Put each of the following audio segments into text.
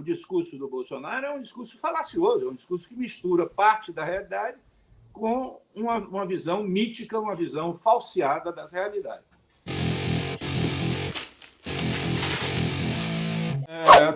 o discurso do Bolsonaro é um discurso falacioso, é um discurso que mistura parte da realidade com uma visão mítica, uma visão falseada das realidades.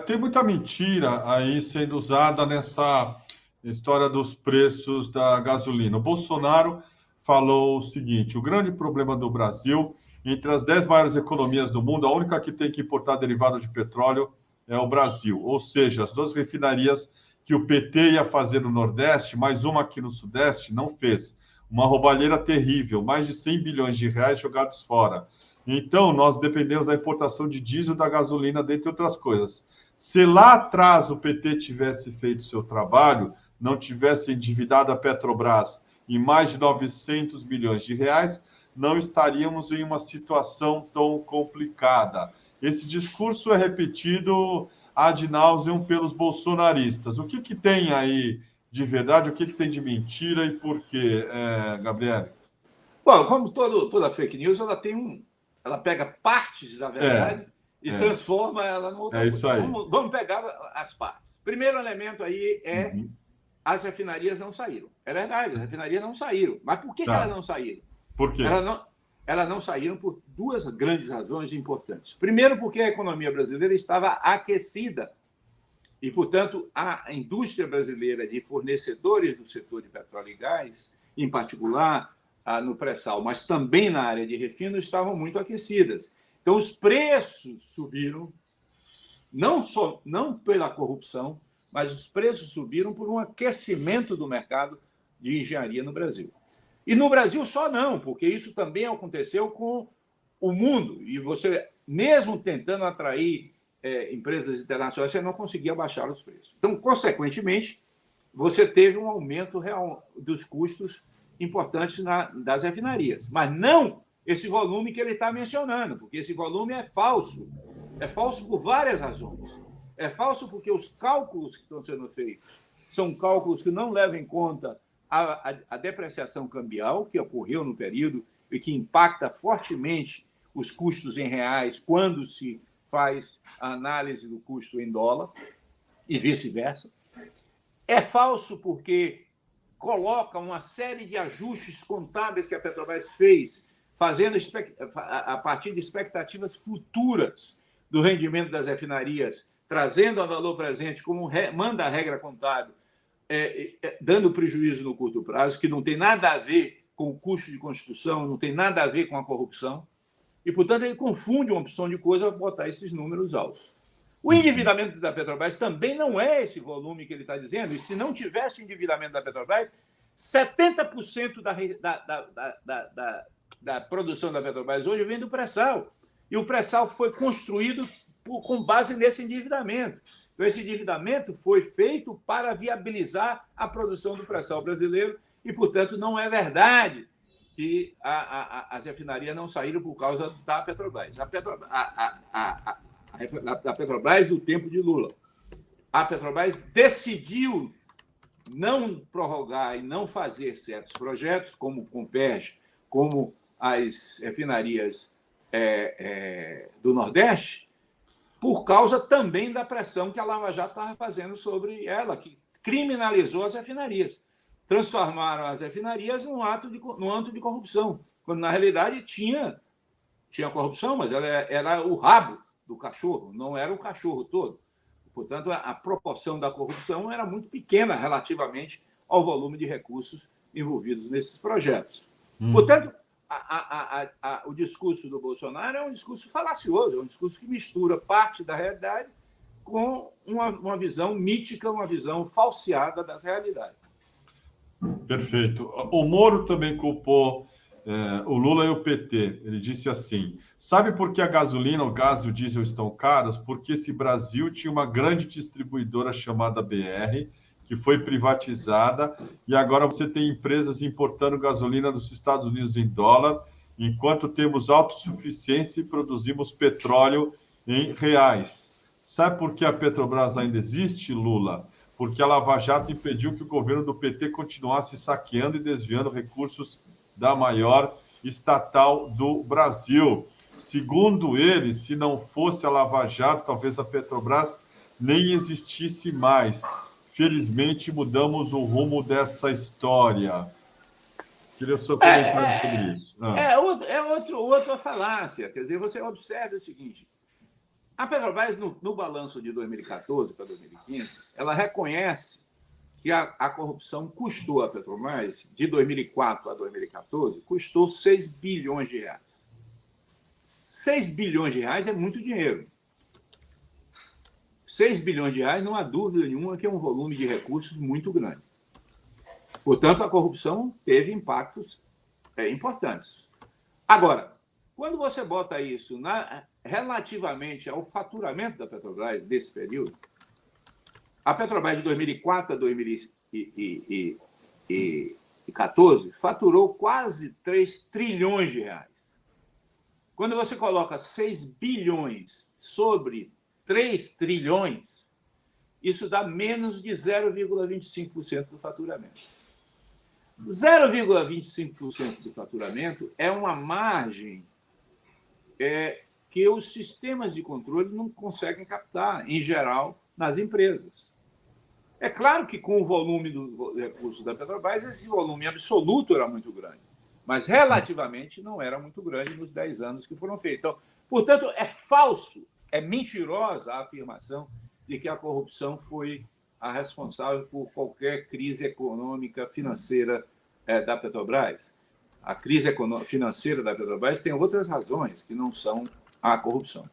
Tem muita mentira aí sendo usada nessa história dos preços da gasolina. O Bolsonaro falou o seguinte: o grande problema do Brasil, entre as 10 maiores economias do mundo, a única que tem que importar derivado de petróleo é o Brasil. Ou seja, as duas refinarias que o PT ia fazer no Nordeste, mais uma aqui no Sudeste, não fez. Uma roubalheira terrível, mais de 100 bilhões de reais jogados fora. Então, nós dependemos da importação de diesel e da gasolina, dentre outras coisas. Se lá atrás o PT tivesse feito seu trabalho, não tivesse endividado a Petrobras em mais de 900 bilhões de reais, não estaríamos em uma situação tão complicada. Esse discurso é repetido ad nauseam pelos bolsonaristas. O que tem aí de verdade, o que tem de mentira e por quê, Gabriel? Bom, como toda fake news, ela pega partes da verdade e transforma ela em outra coisa. Isso aí. Vamos pegar as partes. Primeiro elemento aí é as refinarias não saíram. É verdade, as refinarias não saíram. Mas por que elas não saíram? Por quê? Elas não saíram por duas grandes razões importantes. Primeiro, porque a economia brasileira estava aquecida. E, portanto, a indústria brasileira de fornecedores do setor de petróleo e gás, em particular no pré-sal, mas também na área de refino, estavam muito aquecidas. Então, os preços subiram, não pela corrupção, mas os preços subiram por um aquecimento do mercado de engenharia no Brasil. E no Brasil só não, porque isso também aconteceu com o mundo. E você, mesmo tentando atrair empresas internacionais, você não conseguia baixar os preços. Então, consequentemente, você teve um aumento real dos custos importantes das refinarias. Mas não esse volume que ele está mencionando, porque esse volume é falso. É falso por várias razões. É falso porque os cálculos que estão sendo feitos são cálculos que não levam em conta a depreciação cambial que ocorreu no período e que impacta fortemente os custos em reais quando se faz a análise do custo em dólar e vice-versa. É falso porque coloca uma série de ajustes contábeis que a Petrobras fez, fazendo a partir de expectativas futuras do rendimento das refinarias, trazendo a valor presente como manda a regra contábil, dando prejuízo no curto prazo, que não tem nada a ver com o custo de construção, não tem nada a ver com a corrupção. E, portanto, ele confunde uma opção de coisa para botar esses números altos. O endividamento da Petrobras também não é esse volume que ele está dizendo, e se não tivesse endividamento da Petrobras, 70% da produção da Petrobras hoje vem do pré-sal. E o pré-sal foi construído com base nesse endividamento. Então, esse endividamento foi feito para viabilizar a produção do pré-sal brasileiro e, portanto, não é verdade que as refinarias não saíram por causa da Petrobras. A Petrobras do tempo de Lula. A Petrobras decidiu não prorrogar e não fazer certos projetos, como o Comperj, como as refinarias do Nordeste, por causa também da pressão que a Lava Jato estava fazendo sobre ela, que criminalizou as refinarias. Transformaram as refinarias num ato de corrupção, quando, na realidade, tinha corrupção, mas ela era o rabo do cachorro, não era o cachorro todo. Portanto, a proporção da corrupção era muito pequena relativamente ao volume de recursos envolvidos nesses projetos. Portanto, o discurso do Bolsonaro é um discurso falacioso, é um discurso que mistura parte da realidade com uma visão mítica, uma visão falseada das realidades. Perfeito. O Moro também culpou o Lula e o PT. Ele disse assim: sabe por que a gasolina, o gás e o diesel estão caros? Porque esse Brasil tinha uma grande distribuidora chamada BR, que foi privatizada, e agora você tem empresas importando gasolina dos Estados Unidos em dólar, enquanto temos autossuficiência e produzimos petróleo em reais. Sabe por que a Petrobras ainda existe, Lula? Porque a Lava Jato impediu que o governo do PT continuasse saqueando e desviando recursos da maior estatal do Brasil. Segundo ele, se não fosse a Lava Jato, talvez a Petrobras nem existisse mais. Felizmente, mudamos o rumo dessa história. Queria o seu comentário sobre isso. Outra falácia. Quer dizer, você observa o seguinte: a Petrobras, no balanço de 2014 para 2015, ela reconhece que a corrupção custou a Petrobras, de 2004 a 2014, custou 6 bilhões de reais. 6 bilhões de reais é muito dinheiro. 6 bilhões de reais, não há dúvida nenhuma que é um volume de recursos muito grande. Portanto, a corrupção teve impactos importantes. Agora, quando você bota isso relativamente ao faturamento da Petrobras desse período, a Petrobras de 2004 a 2014 faturou quase 3 trilhões de reais. Quando você coloca 6 bilhões sobre 3 trilhões, isso dá menos de 0,25% do faturamento. 0,25% do faturamento é uma margem que os sistemas de controle não conseguem captar, em geral, nas empresas. É claro que com o volume do recurso da Petrobras, esse volume absoluto era muito grande, mas relativamente não era muito grande nos 10 anos que foram feitos. Então, portanto, é falso, é mentirosa a afirmação de que a corrupção foi a responsável por qualquer crise econômica financeira da Petrobras. A crise financeira da Petrobras tem outras razões que não são a corrupção.